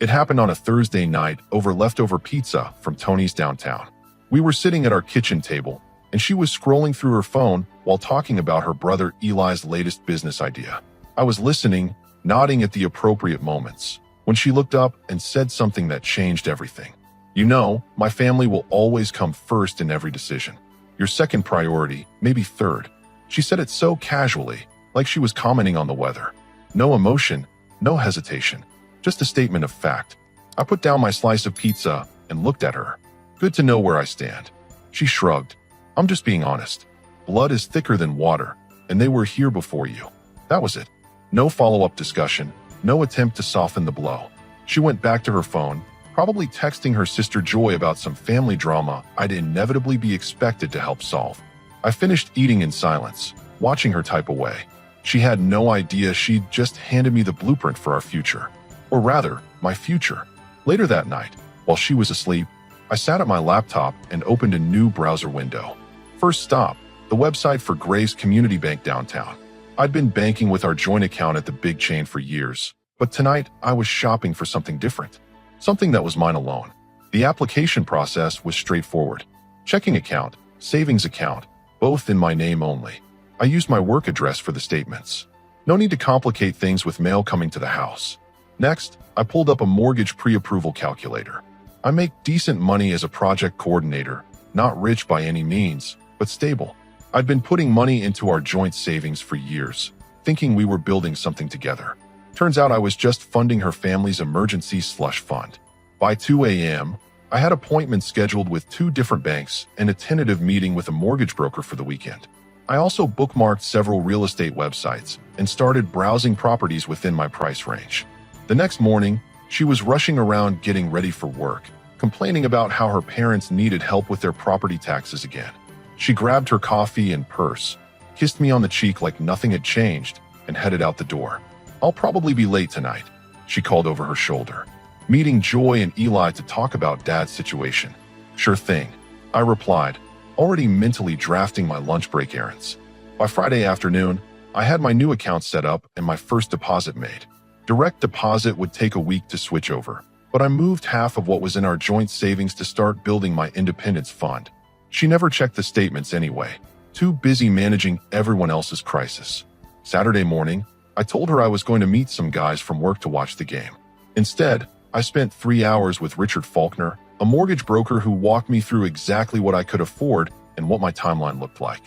It happened on a Thursday night over leftover pizza from Tony's downtown. We were sitting at our kitchen table, and she was scrolling through her phone while talking about her brother Eli's latest business idea. I was listening, nodding at the appropriate moments, when she looked up and said something that changed everything. "You know, my family will always come first in every decision. Your second priority, maybe third." She said it so casually, like she was commenting on the weather. No emotion, no hesitation, just a statement of fact. I put down my slice of pizza and looked at her. "Good to know where I stand." She shrugged. "I'm just being honest. Blood is thicker than water, and they were here before you." That was it. No follow-up discussion, no attempt to soften the blow. She went back to her phone, probably texting her sister Joy about some family drama I'd inevitably be expected to help solve. I finished eating in silence, watching her type away. She had no idea she'd just handed me the blueprint for our future. Or rather, my future. Later that night, while she was asleep, I sat at my laptop and opened a new browser window. First stop, the website for Grace Community Bank downtown. I'd been banking with our joint account at the big chain for years, but tonight I was shopping for something different. Something that was mine alone. The application process was straightforward. Checking account, savings account, both in my name only. I used my work address for the statements. No need to complicate things with mail coming to the house. Next, I pulled up a mortgage pre-approval calculator. I make decent money as a project coordinator, not rich by any means, but stable. I'd been putting money into our joint savings for years, thinking we were building something together. Turns out I was just funding her family's emergency slush fund. By 2 a.m., I had appointments scheduled with 2 different banks and a tentative meeting with a mortgage broker for the weekend. I also bookmarked several real estate websites and started browsing properties within my price range. The next morning, she was rushing around getting ready for work, complaining about how her parents needed help with their property taxes again. She grabbed her coffee and purse, kissed me on the cheek like nothing had changed, and headed out the door. "I'll probably be late tonight," she called over her shoulder. "Meeting Joy and Eli to talk about Dad's situation." "Sure thing," I replied, already mentally drafting my lunch break errands. By Friday afternoon, I had my new account set up and my first deposit made. Direct deposit would take a week to switch over, but I moved half of what was in our joint savings to start building my independence fund. She never checked the statements anyway, too busy managing everyone else's crisis. Saturday morning, I told her I was going to meet some guys from work to watch the game. Instead, I spent 3 hours with Richard Faulkner, a mortgage broker who walked me through exactly what I could afford and what my timeline looked like.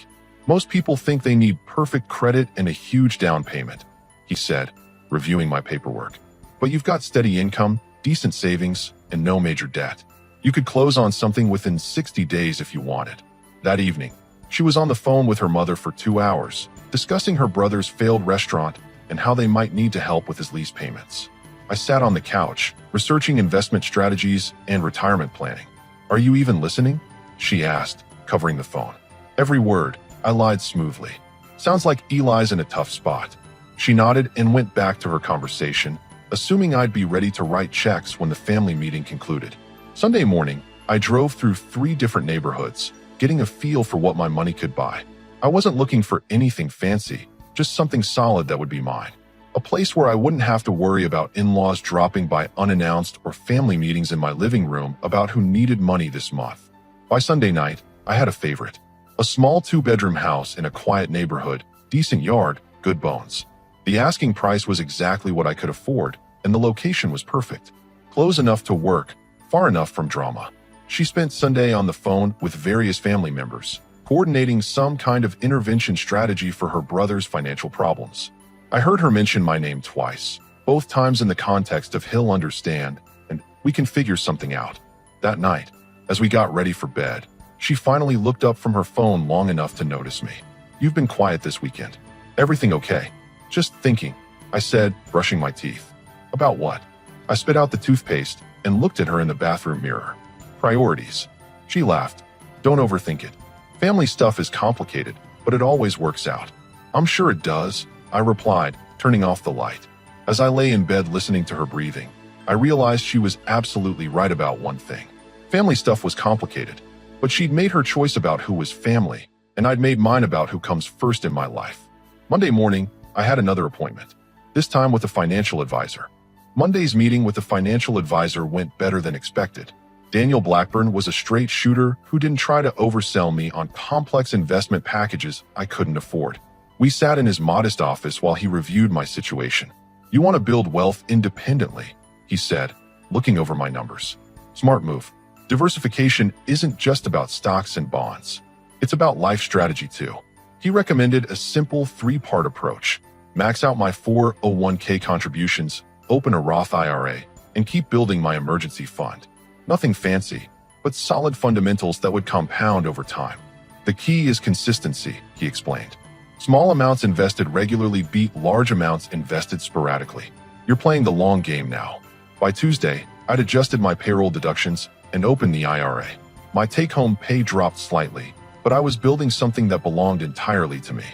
"Most people think they need perfect credit and a huge down payment," he said, reviewing my paperwork. "But you've got steady income, decent savings, and no major debt. You could close on something within 60 days if you wanted." That evening, she was on the phone with her mother for 2 hours, discussing her brother's failed restaurant and how they might need to help with his lease payments. I sat on the couch, researching investment strategies and retirement planning. "Are you even listening?" she asked, covering the phone. "Every word," I lied smoothly. "Sounds like Eli's in a tough spot." She nodded and went back to her conversation, assuming I'd be ready to write checks when the family meeting concluded. Sunday morning, I drove through 3 different neighborhoods, getting a feel for what my money could buy. I wasn't looking for anything fancy, just something solid that would be mine. A place where I wouldn't have to worry about in-laws dropping by unannounced or family meetings in my living room about who needed money this month. By Sunday night, I had a favorite. A small 2-bedroom house in a quiet neighborhood, decent yard, good bones. The asking price was exactly what I could afford, and the location was perfect. Close enough to work, far enough from drama. She spent Sunday on the phone with various family members, coordinating some kind of intervention strategy for her brother's financial problems. I heard her mention my name twice, both times in the context of "he'll understand" and "we can figure something out." That night, as we got ready for bed, she finally looked up from her phone long enough to notice me. "You've been quiet this weekend. Everything okay?" "Just thinking," I said, brushing my teeth. "About what?" I spit out the toothpaste and looked at her in the bathroom mirror. "Priorities." She laughed. "Don't overthink it. Family stuff is complicated, but it always works out." "I'm sure it does," I replied, turning off the light. As I lay in bed listening to her breathing, I realized she was absolutely right about one thing. Family stuff was complicated, but she'd made her choice about who was family, and I'd made mine about who comes first in my life. Monday morning, I had another appointment, this time with a financial advisor. Monday's meeting with the financial advisor went better than expected. Daniel Blackburn was a straight shooter who didn't try to oversell me on complex investment packages I couldn't afford. We sat in his modest office while he reviewed my situation. "You want to build wealth independently," he said, looking over my numbers. "Smart move. Diversification isn't just about stocks and bonds. It's about life strategy too." He recommended a simple 3-part approach: max out my 401k contributions, open a Roth IRA, and keep building my emergency fund. Nothing fancy, but solid fundamentals that would compound over time. "The key is consistency," he explained. "Small amounts invested regularly beat large amounts invested sporadically. You're playing the long game now." By Tuesday, I'd adjusted my payroll deductions and opened the IRA. My take-home pay dropped slightly, but I was building something that belonged entirely to me.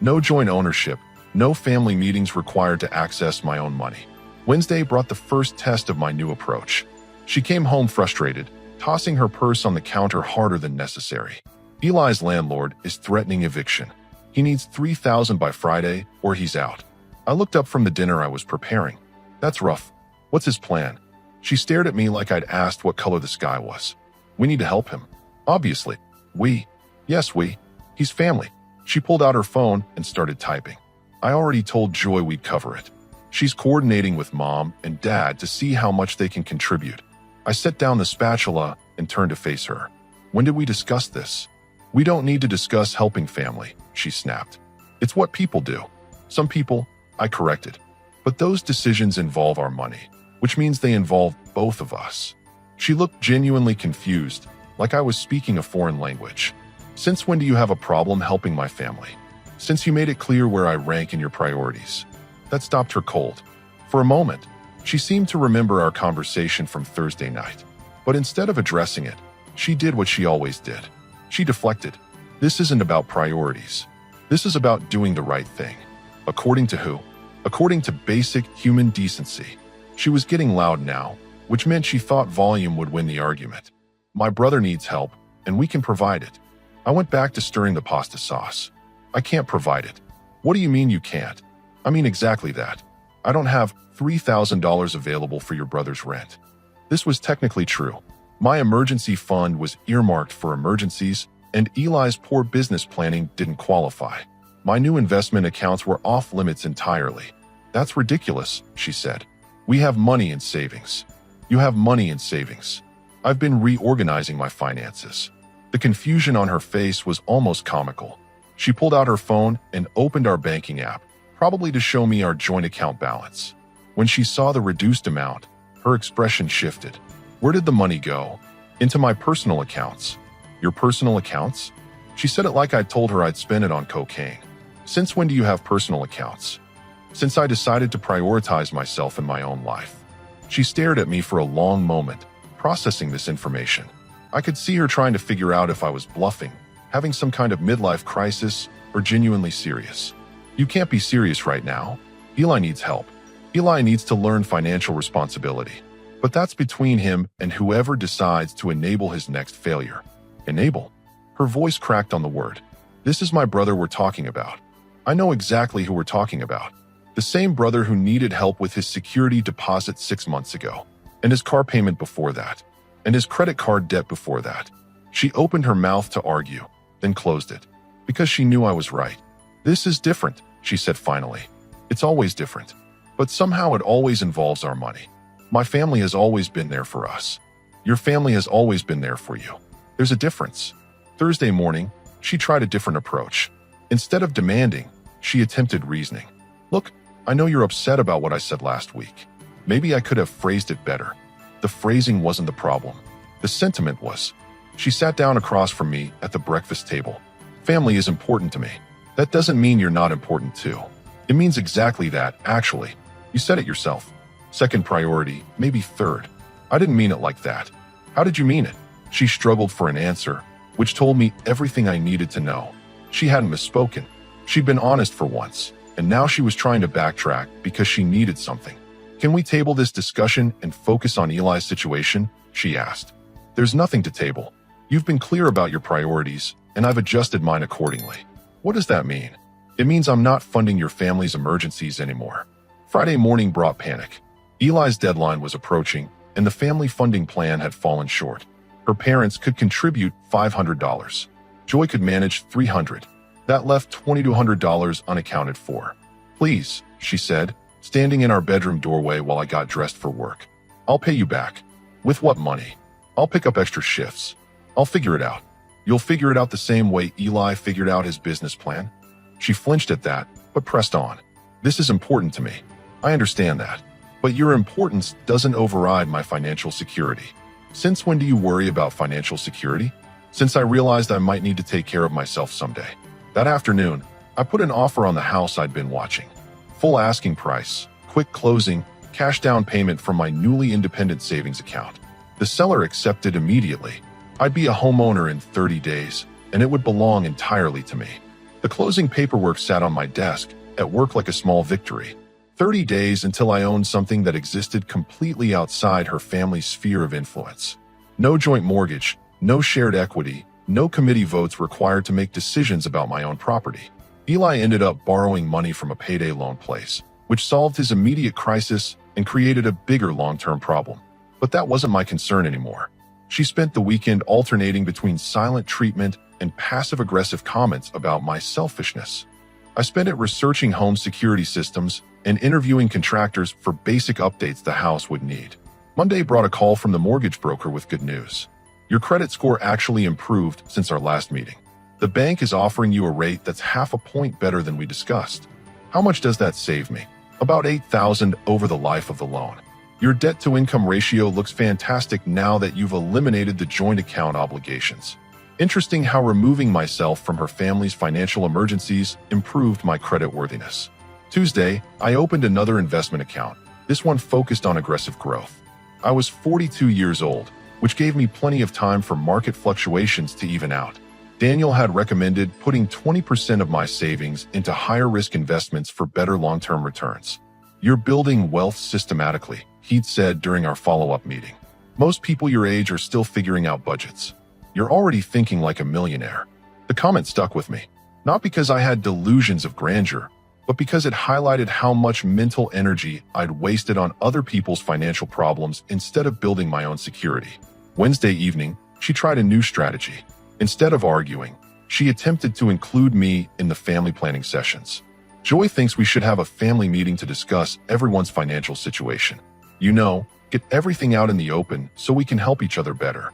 No joint ownership, no family meetings required to access my own money. Wednesday brought the first test of my new approach. She came home frustrated, tossing her purse on the counter harder than necessary. Eli's landlord is threatening eviction. He needs $3,000 by Friday or he's out. I looked up from the dinner I was preparing. "That's rough. What's his plan?" She stared at me like I'd asked what color the sky was. "We need to help him." "Obviously." "We?" "Yes, we. He's family." She pulled out her phone and started typing. "I already told Joy we'd cover it. She's coordinating with Mom and Dad to see how much they can contribute." I set down the spatula and turned to face her. "When did we discuss this?" "We don't need to discuss helping family," she snapped. "It's what people do." "Some people," I corrected. "But those decisions involve our money, which means they involve both of us." She looked genuinely confused, like I was speaking a foreign language. "Since when do you have a problem helping my family?" "Since you made it clear where I rank in your priorities." That stopped her cold. For a moment, she seemed to remember our conversation from Thursday night. But instead of addressing it, she did what she always did. She deflected. "This isn't about priorities. This is about doing the right thing." According to who? According to basic human decency. She was getting loud now, which meant she thought volume would win the argument. "My brother needs help, and we can provide it." I went back to stirring the pasta sauce. "I can't provide it." "What do you mean you can't?" "I mean exactly that. I don't have $3,000 available for your brother's rent." This was technically true. My emergency fund was earmarked for emergencies, and Eli's poor business planning didn't qualify. My new investment accounts were off limits entirely. "That's ridiculous," she said. "We have money in savings." "You have money in savings." "I've been reorganizing my finances." The confusion on her face was almost comical. She pulled out her phone and opened our banking app, probably to show me our joint account balance. When she saw the reduced amount, her expression shifted. "Where did the money go?" "Into my personal accounts." "Your personal accounts?" She said it like I'd told her I'd spend it on cocaine. "Since when do you have personal accounts?" "Since I decided to prioritize myself in my own life." She stared at me for a long moment, processing this information. I could see her trying to figure out if I was bluffing, having some kind of midlife crisis, or genuinely serious. "You can't be serious right now. Eli needs help. Eli needs to learn financial responsibility. But that's between him and whoever decides to enable his next failure." "Enable?" Her voice cracked on the word. "This is my brother we're talking about. I know exactly who we're talking about. The same brother who needed help with his security deposit 6 months ago, and his car payment before that, and his credit card debt before that." She opened her mouth to argue, then closed it, because she knew I was right. "This is different," she said finally. "It's always different. But somehow it always involves our money. My family has always been there for us. Your family has always been there for you. There's a difference." Thursday morning, she tried a different approach. Instead of demanding, she attempted reasoning. "Look, I know you're upset about what I said last week. Maybe I could have phrased it better." The phrasing wasn't the problem. The sentiment was. She sat down across from me at the breakfast table. "Family is important to me. That doesn't mean you're not important too. It means exactly that, actually. You said it yourself. Second priority, maybe third." "I didn't mean it like that." "How did you mean it?" She struggled for an answer, which told me everything I needed to know. She hadn't misspoken. She'd been honest for once, and now she was trying to backtrack because she needed something. "Can we table this discussion and focus on Eli's situation?" she asked. "There's nothing to table. You've been clear about your priorities, and I've adjusted mine accordingly." "What does that mean?" "It means I'm not funding your family's emergencies anymore." Friday morning brought panic. Eli's deadline was approaching, and the family funding plan had fallen short. Her parents could contribute $500. Joy could manage $300. That left $2,200 unaccounted for. "Please," she said, standing in our bedroom doorway while I got dressed for work. "I'll pay you back." "With what money?" "I'll pick up extra shifts. I'll figure it out." "You'll figure it out the same way Eli figured out his business plan?" She flinched at that, but pressed on. "This is important to me. I understand that. But your importance doesn't override my financial security." "Since when do you worry about financial security?" "Since I realized I might need to take care of myself someday." That afternoon, I put an offer on the house I'd been watching. Full asking price, quick closing, cash down payment from my newly independent savings account. The seller accepted immediately. I'd be a homeowner in 30 days, and it would belong entirely to me. The closing paperwork sat on my desk, at work like a small victory. 30 days until I owned something that existed completely outside her family's sphere of influence. No joint mortgage, no shared equity, no committee votes required to make decisions about my own property. Eli ended up borrowing money from a payday loan place, which solved his immediate crisis and created a bigger long-term problem. But that wasn't my concern anymore. She spent the weekend alternating between silent treatment and passive-aggressive comments about my selfishness. I spent it researching home security systems and interviewing contractors for basic updates the house would need. Monday brought a call from the mortgage broker with good news. "Your credit score actually improved since our last meeting. The bank is offering you a rate that's half a point better than we discussed." "How much does that save me?" "About $8,000 over the life of the loan. Your debt-to-income ratio looks fantastic now that you've eliminated the joint account obligations." Interesting how removing myself from her family's financial emergencies improved my creditworthiness. Tuesday, I opened another investment account, this one focused on aggressive growth. I was 42 years old, which gave me plenty of time for market fluctuations to even out. Daniel had recommended putting 20% of my savings into higher-risk investments for better long-term returns. "You're building wealth systematically," he'd said during our follow-up meeting. "Most people your age are still figuring out budgets. You're already thinking like a millionaire." The comment stuck with me, not because I had delusions of grandeur, but because it highlighted how much mental energy I'd wasted on other people's financial problems instead of building my own security. Wednesday evening, she tried a new strategy. Instead of arguing, she attempted to include me in the family planning sessions. "Joy thinks we should have a family meeting to discuss everyone's financial situation. You know, get everything out in the open so we can help each other better."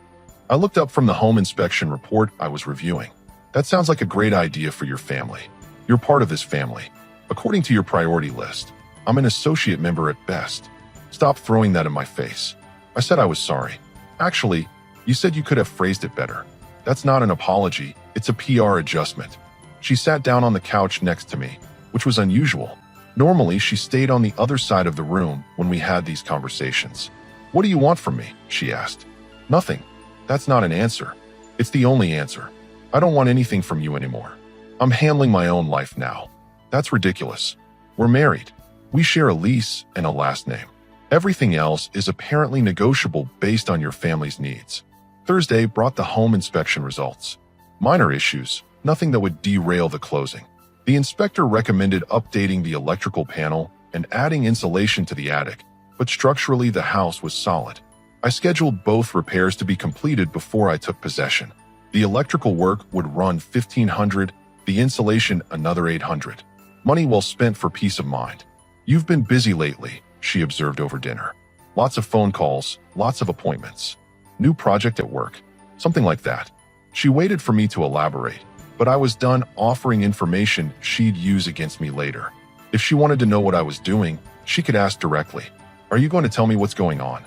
I looked up from the home inspection report I was reviewing. "That sounds like a great idea for your family. You're part of this family. According to your priority list, I'm an associate member at best." "Stop throwing that in my face." I said I was sorry. "Actually, you said you could have phrased it better. That's not an apology, it's a PR adjustment." She sat down on the couch next to me, which was unusual. Normally, she stayed on the other side of the room when we had these conversations. "What do you want from me?" she asked. "Nothing." "That's not an answer. It's the only answer. I don't want anything from you anymore. I'm handling my own life now." "That's ridiculous. We're married. We share a lease and a last name. Everything else is apparently negotiable based on your family's needs." Thursday brought the home inspection results. Minor issues, nothing that would derail the closing. The inspector recommended updating the electrical panel and adding insulation to the attic, but structurally the house was solid. I scheduled both repairs to be completed before I took possession. The electrical work would run $1,500, the insulation another $800. Money well spent for peace of mind. "You've been busy lately," she observed over dinner. "Lots of phone calls, lots of appointments. New project at work." Something like that. She waited for me to elaborate, but I was done offering information she'd use against me later. If she wanted to know what I was doing, she could ask directly. "Are you going to tell me what's going on?"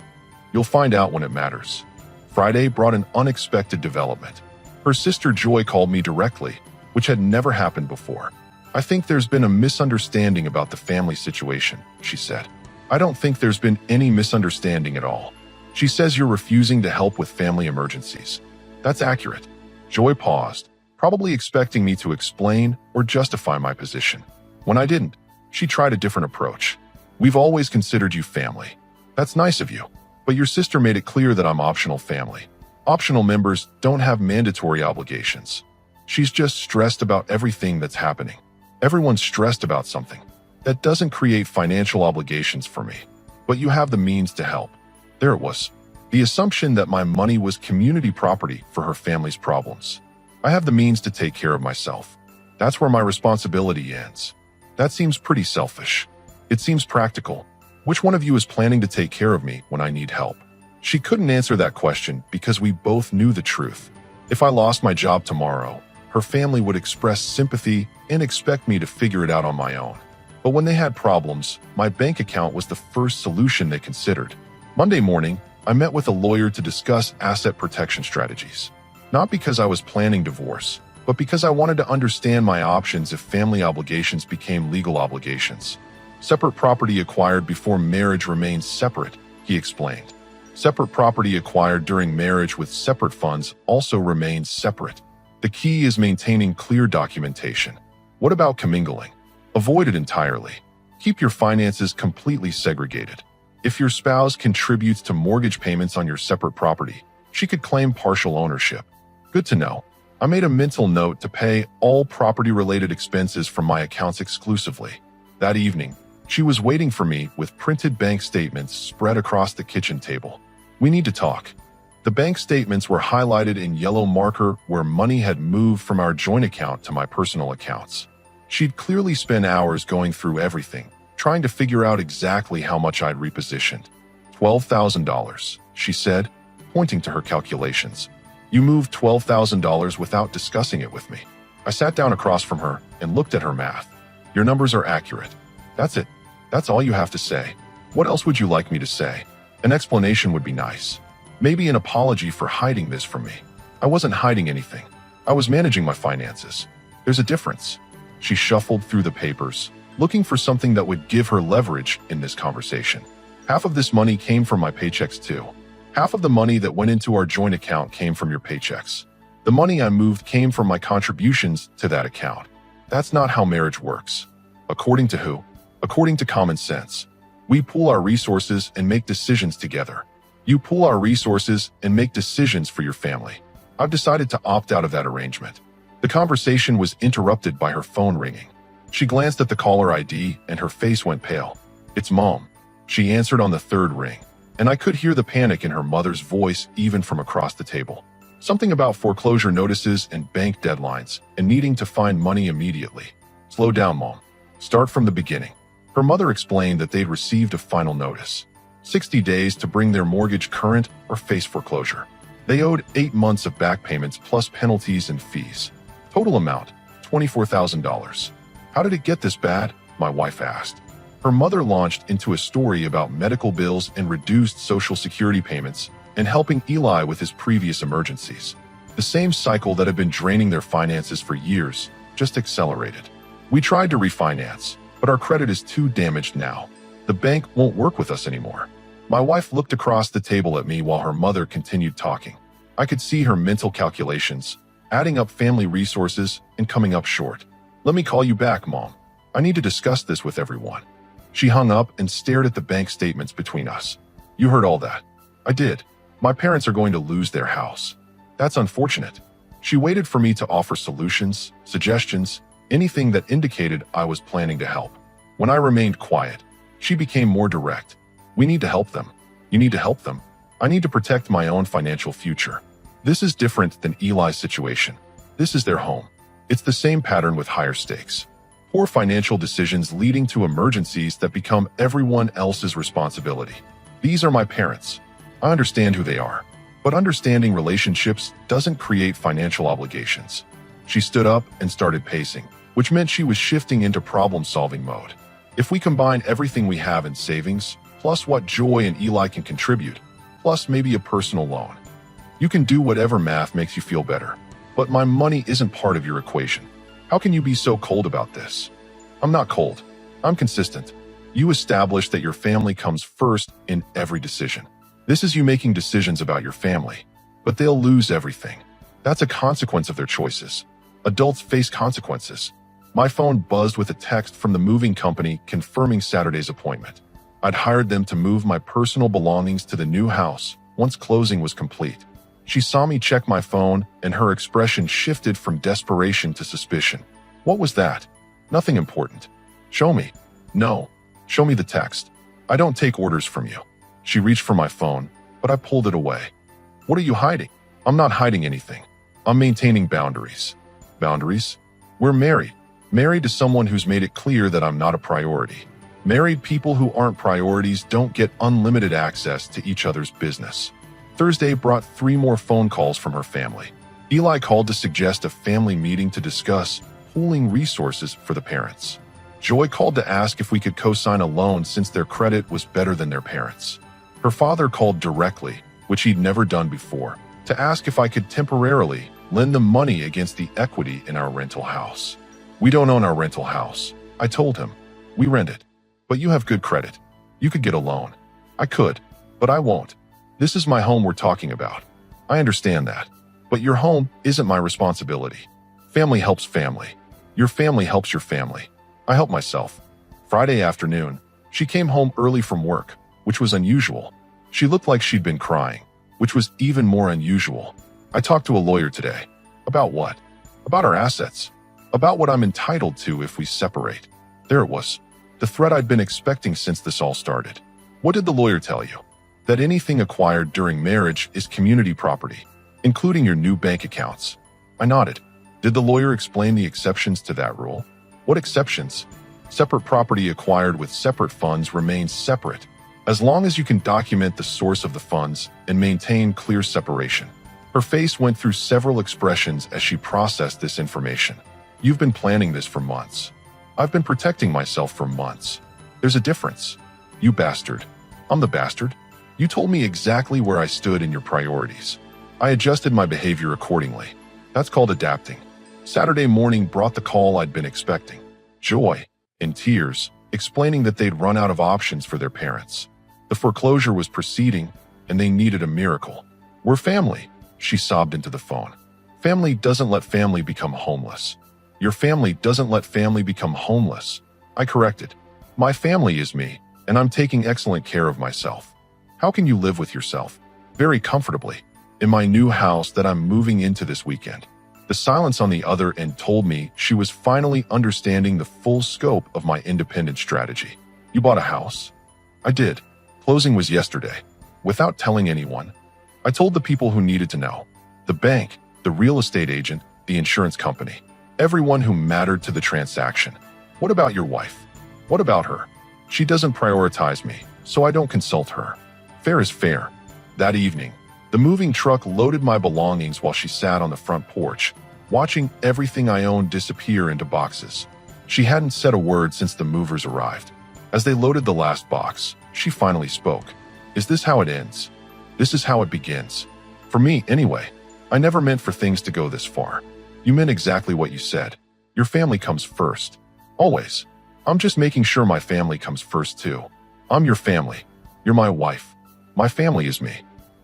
"You'll find out when it matters." Friday brought an unexpected development. Her sister Joy called me directly, which had never happened before. "I think there's been a misunderstanding about the family situation," she said. "I don't think there's been any misunderstanding at all. She says you're refusing to help with family emergencies." "That's accurate." Joy paused, probably expecting me to explain or justify my position. When I didn't, she tried a different approach. "We've always considered you family." "That's nice of you. But your sister made it clear that I'm optional family. Optional members don't have mandatory obligations. She's just stressed about everything that's happening. Everyone's stressed about something. That doesn't create financial obligations for me." but you have the means to help. There it was. The assumption that my money was community property for her family's problems. I have the means to take care of myself. That's where my responsibility ends. That seems pretty selfish. It seems practical. Which one of you is planning to take care of me when I need help? She couldn't answer that question because we both knew the truth. If I lost my job tomorrow, her family would express sympathy and expect me to figure it out on my own. But when they had problems, my bank account was the first solution they considered. Monday morning, I met with a lawyer to discuss asset protection strategies. Not because I was planning divorce, but because I wanted to understand my options if family obligations became legal obligations. Separate property acquired before marriage remains separate, he explained. Separate property acquired during marriage with separate funds also remains separate. The key is maintaining clear documentation. What about commingling? Avoid it entirely. Keep your finances completely segregated. If your spouse contributes to mortgage payments on your separate property, she could claim partial ownership. Good to know. I made a mental note to pay all property-related expenses from my accounts exclusively. That evening, she was waiting for me with printed bank statements spread across the kitchen table. We need to talk. The bank statements were highlighted in yellow marker where money had moved from our joint account to my personal accounts. She'd clearly spent hours going through everything, trying to figure out exactly how much I'd repositioned. $12,000, she said, pointing to her calculations. You moved $12,000 without discussing it with me. I sat down across from her and looked at her math. Your numbers are accurate. That's it. That's all you have to say. What else would you like me to say? An explanation would be nice. Maybe an apology for hiding this from me. I wasn't hiding anything. I was managing my finances. There's a difference. She shuffled through the papers, looking for something that would give her leverage in this conversation. Half of this money came from my paychecks too. Half of the money that went into our joint account came from your paychecks. The money I moved came from my contributions to that account. That's not how marriage works. According to who? According to common sense. We pool our resources and make decisions together. You pool our resources and make decisions for your family. I've decided to opt out of that arrangement. The conversation was interrupted by her phone ringing. She glanced at the caller ID and her face went pale. It's Mom. She answered on the third ring, and I could hear the panic in her mother's voice even from across the table. Something about foreclosure notices and bank deadlines and needing to find money immediately. Slow down, Mom. Start from the beginning. Her mother explained that they'd received a final notice. 60 days to bring their mortgage current or face foreclosure. They owed 8 months of back payments plus penalties and fees. Total amount, $24,000. How did it get this bad? My wife asked. Her mother launched into a story about medical bills and reduced Social Security payments and helping Eli with his previous emergencies. The same cycle that had been draining their finances for years just accelerated. We tried to refinance, but our credit is too damaged now. The bank won't work with us anymore. My wife looked across the table at me while her mother continued talking. I could see her mental calculations, adding up family resources and coming up short. Let me call you back, Mom. I need to discuss this with everyone. She hung up and stared at the bank statements between us. You heard all that. I did. My parents are going to lose their house. That's unfortunate. She waited for me to offer solutions, suggestions, anything that indicated I was planning to help. When I remained quiet, she became more direct. We need to help them. You need to help them. I need to protect my own financial future. This is different than Eli's situation. This is their home. It's the same pattern with higher stakes. Poor financial decisions leading to emergencies that become everyone else's responsibility. These are my parents. I understand who they are. But understanding relationships doesn't create financial obligations. She stood up and started pacing, which meant she was shifting into problem-solving mode. If we combine everything we have in savings, plus what Joy and Eli can contribute, plus maybe a personal loan, you can do whatever math makes you feel better. But my money isn't part of your equation. How can you be so cold about this? I'm not cold. I'm consistent. You establish that your family comes first in every decision. This is you making decisions about your family, but they'll lose everything. That's a consequence of their choices. Adults face consequences. My phone buzzed with a text from the moving company confirming Saturday's appointment. I'd hired them to move my personal belongings to the new house once closing was complete. She saw me check my phone and her expression shifted from desperation to suspicion. What was that? Nothing important. Show me. No. Show me the text. I don't take orders from you. She reached for my phone, but I pulled it away. What are you hiding? I'm not hiding anything. I'm maintaining boundaries. Boundaries? We're married. Married to someone who's made it clear that I'm not a priority. Married people who aren't priorities don't get unlimited access to each other's business. Thursday brought 3 more phone calls from her family. Eli called to suggest a family meeting to discuss pooling resources for the parents. Joy called to ask if we could co-sign a loan since their credit was better than their parents. Her father called directly, which he'd never done before, to ask if I could temporarily lend them money against the equity in our rental house. We don't own our rental house, I told him. We rent it. But you have good credit. You could get a loan. I could, but I won't. This is my home we're talking about. I understand that. But your home isn't my responsibility. Family helps family. Your family helps your family. I help myself. Friday afternoon, she came home early from work, which was unusual. She looked like she'd been crying, which was even more unusual. I talked to a lawyer today. About what? About our assets. About what I'm entitled to if we separate. There it was. The threat I'd been expecting since this all started. What did the lawyer tell you? That anything acquired during marriage is community property, including your new bank accounts. I nodded. Did the lawyer explain the exceptions to that rule? What exceptions? Separate property acquired with separate funds remains separate, as long as you can document the source of the funds and maintain clear separation. Her face went through several expressions as she processed this information. You've been planning this for months. I've been protecting myself for months. There's a difference. You bastard. I'm the bastard. You told me exactly where I stood in your priorities. I adjusted my behavior accordingly. That's called adapting. Saturday morning brought the call I'd been expecting. Joy, in tears, explaining that they'd run out of options for their parents. The foreclosure was proceeding, and they needed a miracle. We're family, she sobbed into the phone. Family doesn't let family become homeless. Your family doesn't let family become homeless. I corrected. My family is me, and I'm taking excellent care of myself. How can you live with yourself? Very comfortably. In my new house that I'm moving into this weekend. The silence on the other end told me she was finally understanding the full scope of my independent strategy. You bought a house? I did. Closing was yesterday. Without telling anyone. I told the people who needed to know. The bank, the real estate agent, the insurance company. Everyone who mattered to the transaction. What about your wife? What about her? She doesn't prioritize me, so I don't consult her. Fair is fair. That evening, the moving truck loaded my belongings while she sat on the front porch, watching everything I owned disappear into boxes. She hadn't said a word since the movers arrived. As they loaded the last box, she finally spoke. Is this how it ends? This is how it begins. For me, anyway. I never meant for things to go this far. You meant exactly what you said. Your family comes first. Always. I'm just making sure my family comes first too. I'm your family. You're my wife. My family is me.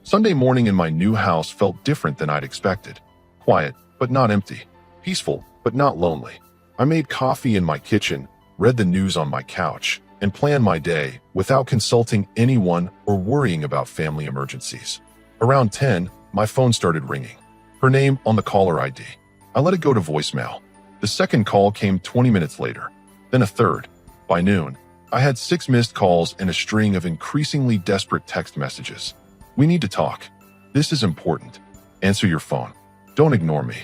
Sunday morning in my new house felt different than I'd expected. Quiet, but not empty. Peaceful, but not lonely. I made coffee in my kitchen, read the news on my couch, and planned my day without consulting anyone or worrying about family emergencies. Around 10, my phone started ringing. Her name on the caller ID. I let it go to voicemail. The second call came 20 minutes later, then a third. By noon, I had 6 missed calls and a string of increasingly desperate text messages. We need to talk. This is important. Answer your phone. Don't ignore me.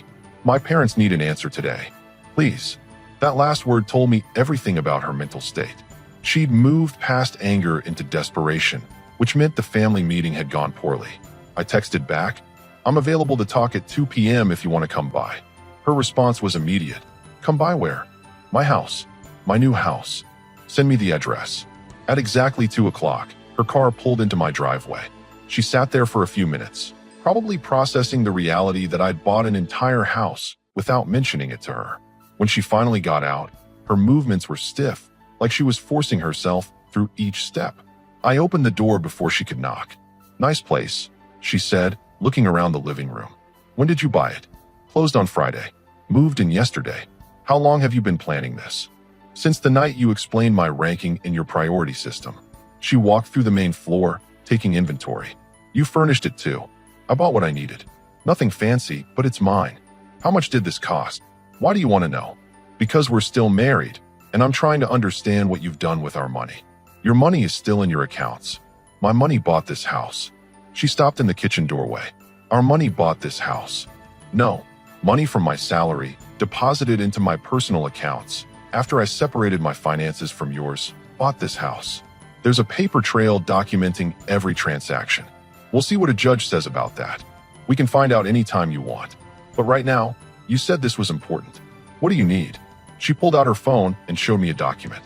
My parents need an answer today. Please. That last word told me everything about her mental state. She'd moved past anger into desperation, which meant the family meeting had gone poorly. I texted back, I'm available to talk at 2 p.m. if you want to come by. Her response was immediate. Come by where? My house. My new house. Send me the address. At exactly 2 o'clock, her car pulled into my driveway. She sat there for a few minutes, probably processing the reality that I'd bought an entire house without mentioning it to her. When she finally got out, her movements were stiff, like she was forcing herself through each step. I opened the door before she could knock. Nice place, she said, looking around the living room. When did you buy it? Closed on Friday. Moved in yesterday. How long have you been planning this? Since the night you explained my ranking in your priority system. She walked through the main floor, taking inventory. You furnished it too. I bought what I needed. Nothing fancy, but it's mine. How much did this cost? Why do you want to know? Because we're still married, and I'm trying to understand what you've done with our money. Your money is still in your accounts. My money bought this house. She stopped in the kitchen doorway. Our money bought this house. No, money from my salary, deposited into my personal accounts, after I separated my finances from yours, bought this house. There's a paper trail documenting every transaction. We'll see what a judge says about that. We can find out anytime you want. But right now, you said this was important. What do you need? She pulled out her phone and showed me a document.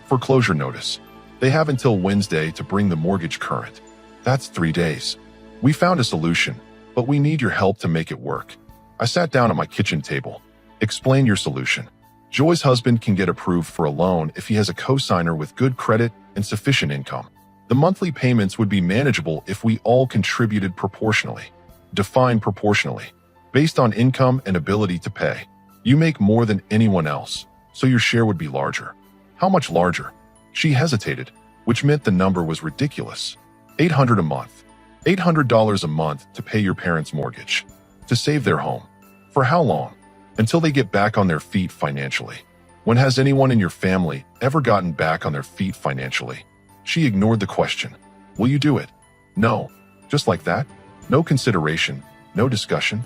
Foreclosure notice. They have until Wednesday to bring the mortgage current. That's 3 days. We found a solution, but we need your help to make it work. I sat down at my kitchen table. Explain your solution. Joy's husband can get approved for a loan if he has a co-signer with good credit and sufficient income. The monthly payments would be manageable if we all contributed proportionally. Define proportionally. Based on income and ability to pay. You make more than anyone else, so your share would be larger. How much larger? She hesitated, which meant the number was ridiculous. $800 a month. $800 a month to pay your parents' mortgage. To save their home. For how long? Until they get back on their feet financially. When has anyone in your family ever gotten back on their feet financially? She ignored the question. Will you do it? No. Just like that? No consideration. No discussion.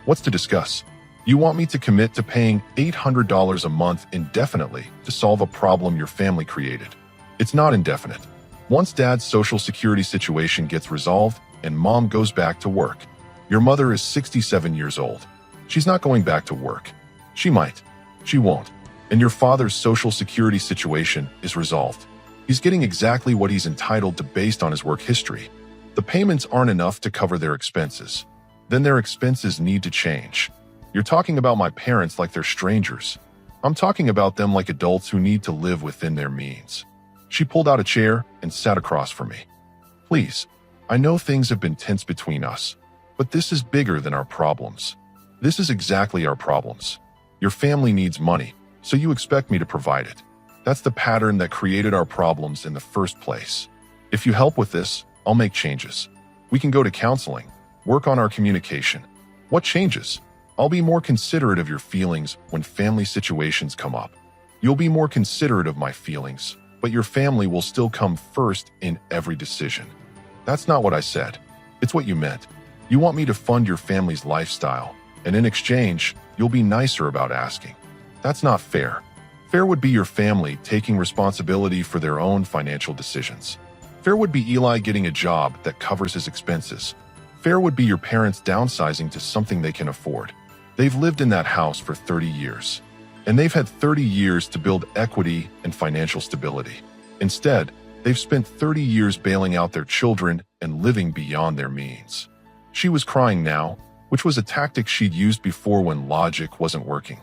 What's to discuss? You want me to commit to paying $800 a month indefinitely to solve a problem your family created. It's not indefinite. Once Dad's Social Security situation gets resolved and Mom goes back to work. Your mother is 67 years old. She's not going back to work. She might. She won't. And your father's Social Security situation is resolved. He's getting exactly what he's entitled to based on his work history. The payments aren't enough to cover their expenses. Then their expenses need to change. You're talking about my parents like they're strangers. I'm talking about them like adults who need to live within their means. She pulled out a chair and sat across from me. Please, I know things have been tense between us, but this is bigger than our problems. This is exactly our problems. Your family needs money, so you expect me to provide it. That's the pattern that created our problems in the first place. If you help with this, I'll make changes. We can go to counseling, work on our communication. What changes? I'll be more considerate of your feelings when family situations come up. You'll be more considerate of my feelings, but your family will still come first in every decision. That's not what I said. It's what you meant. You want me to fund your family's lifestyle, and in exchange, you'll be nicer about asking. That's not fair. Fair would be your family taking responsibility for their own financial decisions. Fair would be Eli getting a job that covers his expenses. Fair would be your parents downsizing to something they can afford. They've lived in that house for 30 years, and they've had 30 years to build equity and financial stability. Instead, they've spent 30 years bailing out their children and living beyond their means. She was crying now, which was a tactic she'd used before when logic wasn't working.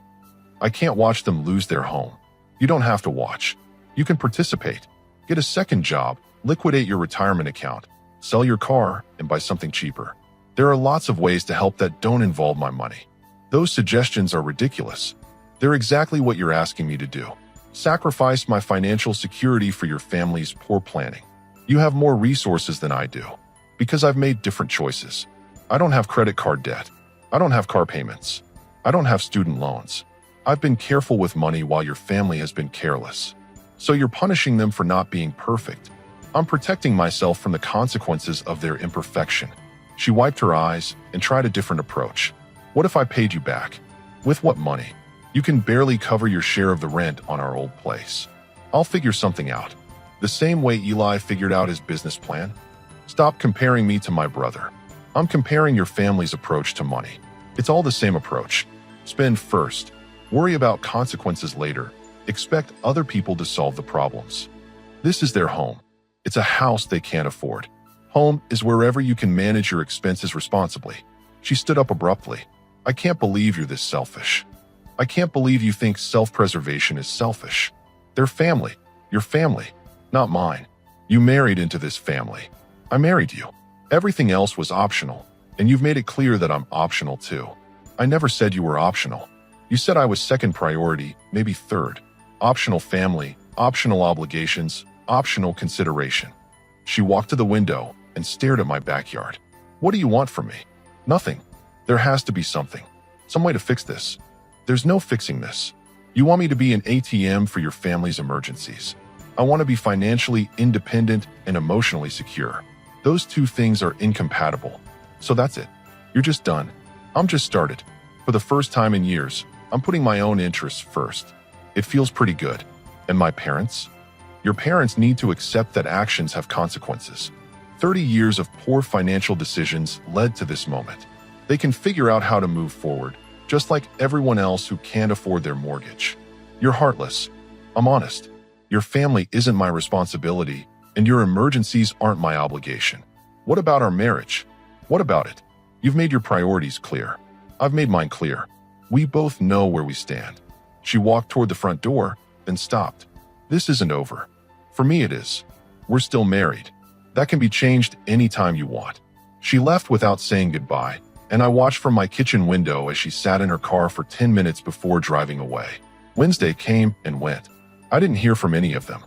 I can't watch them lose their home. You don't have to watch. You can participate. Get a second job, liquidate your retirement account, sell your car, and buy something cheaper. There are lots of ways to help that don't involve my money. Those suggestions are ridiculous. They're exactly what you're asking me to do. Sacrifice my financial security for your family's poor planning. You have more resources than I do, because I've made different choices. I don't have credit card debt. I don't have car payments. I don't have student loans. I've been careful with money while your family has been careless. So you're punishing them for not being perfect. I'm protecting myself from the consequences of their imperfection. She wiped her eyes and tried a different approach. What if I paid you back? With what money? You can barely cover your share of the rent on our old place. I'll figure something out. The same way Eli figured out his business plan. Stop comparing me to my brother. I'm comparing your family's approach to money. It's all the same approach. Spend first. Worry about consequences later. Expect other people to solve the problems. This is their home. It's a house they can't afford. Home is wherever you can manage your expenses responsibly. She stood up abruptly. I can't believe you're this selfish. I can't believe you think self-preservation is selfish. They're family. Your family, not mine. You married into this family. I married you. Everything else was optional, and you've made it clear that I'm optional too. I never said you were optional. You said I was second priority, maybe third. Optional family, optional obligations, optional consideration. She walked to the window and stared at my backyard. What do you want from me? Nothing. There has to be something. Some way to fix this. There's no fixing this. You want me to be an ATM for your family's emergencies. I want to be financially independent and emotionally secure. Those two things are incompatible. So that's it. You're just done. I'm just started. For the first time in years, I'm putting my own interests first. It feels pretty good. And my parents? Your parents need to accept that actions have consequences. 30 years of poor financial decisions led to this moment. They can figure out how to move forward, just like everyone else who can't afford their mortgage. You're heartless. I'm honest. Your family isn't my responsibility, and your emergencies aren't my obligation. What about our marriage? What about it? You've made your priorities clear. I've made mine clear. We both know where we stand. She walked toward the front door, then stopped. This isn't over. For me, it is. We're still married. That can be changed anytime you want. She left without saying goodbye, and I watched from my kitchen window as she sat in her car for 10 minutes before driving away. Wednesday came and went. I didn't hear from any of them.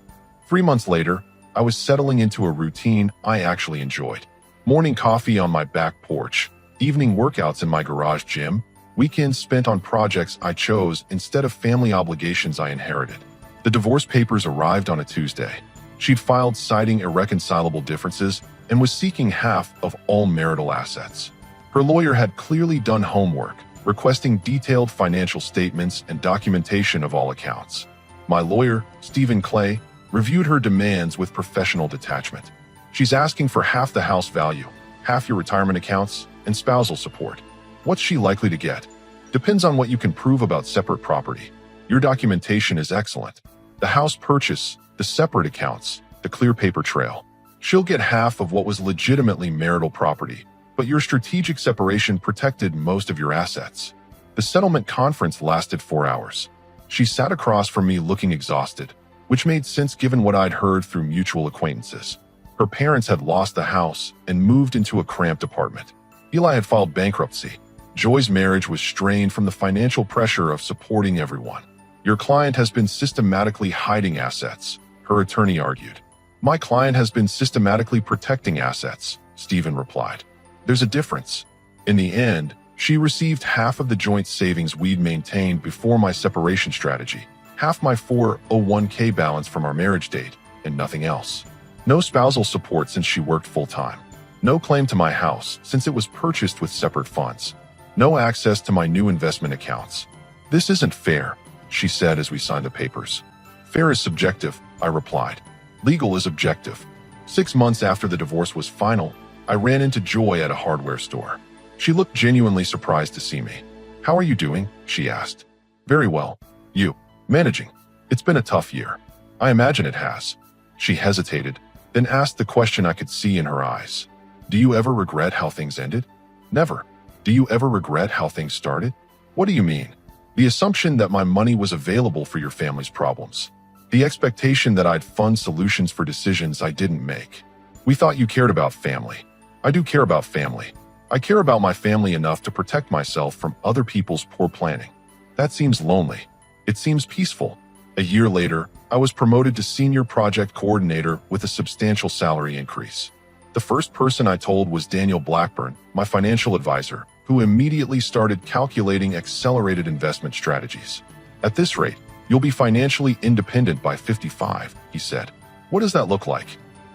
3 months later, I was settling into a routine I actually enjoyed. Morning coffee on my back porch, evening workouts in my garage gym, weekends spent on projects I chose instead of family obligations I inherited. The divorce papers arrived on a Tuesday. She'd filed citing irreconcilable differences and was seeking half of all marital assets. Her lawyer had clearly done homework, requesting detailed financial statements and documentation of all accounts. My lawyer, Stephen Clay, reviewed her demands with professional detachment. She's asking for half the house value, half your retirement accounts, and spousal support. What's she likely to get? Depends on what you can prove about separate property. Your documentation is excellent. The house purchase, the separate accounts, the clear paper trail. She'll get half of what was legitimately marital property, but your strategic separation protected most of your assets. The settlement conference lasted 4 hours. She sat across from me looking exhausted, which made sense given what I'd heard through mutual acquaintances. Her parents had lost the house and moved into a cramped apartment. Eli had filed bankruptcy. Joy's marriage was strained from the financial pressure of supporting everyone. Your client has been systematically hiding assets, her attorney argued. My client has been systematically protecting assets, Stephen replied. There's a difference. In the end, she received half of the joint savings we'd maintained before my separation strategy, half my 401k balance from our marriage date, and nothing else. No spousal support since she worked full-time. No claim to my house since it was purchased with separate funds. No access to my new investment accounts. This isn't fair, she said as we signed the papers. Fair is subjective, I replied. Legal is objective. 6 months after the divorce was final, I ran into Joy at a hardware store. She looked genuinely surprised to see me. How are you doing? She asked. Very well. You? Managing. It's been a tough year. I imagine it has. She hesitated, then asked the question I could see in her eyes. Do you ever regret how things ended? Never. Do you ever regret how things started? What do you mean? The assumption that my money was available for your family's problems. The expectation that I'd fund solutions for decisions I didn't make. We thought you cared about family. I do care about family. I care about my family enough to protect myself from other people's poor planning. That seems lonely. It seems peaceful. A year later, I was promoted to senior project coordinator with a substantial salary increase. The first person I told was Daniel Blackburn, my financial advisor, who immediately started calculating accelerated investment strategies. At this rate, you'll be financially independent by 55, he said. What does that look like?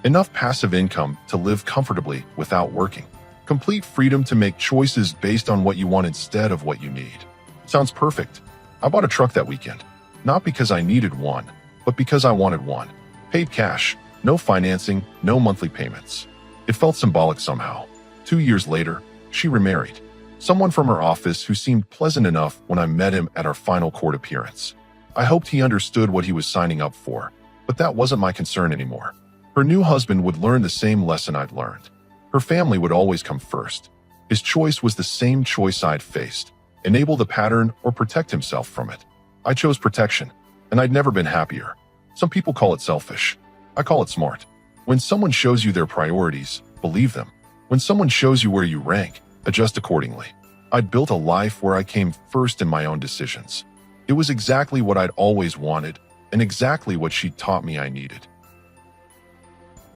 Enough passive income to live comfortably without working. Complete freedom to make choices based on what you want instead of what you need. Sounds perfect. I bought a truck that weekend. Not because I needed one, but because I wanted one. Paid cash, no financing, no monthly payments. It felt symbolic somehow. 2 years later, she remarried. Someone from her office who seemed pleasant enough when I met him at our final court appearance. I hoped he understood what he was signing up for, but that wasn't my concern anymore. Her new husband would learn the same lesson I'd learned. Her family would always come first. His choice was the same choice I'd faced: enable the pattern or protect himself from it. I chose protection, and I'd never been happier. Some people call it selfish. I call it smart. When someone shows you their priorities, believe them. When someone shows you where you rank, adjust accordingly. I'd built a life where I came first in my own decisions. It was exactly what I'd always wanted, and exactly what she'd taught me I needed.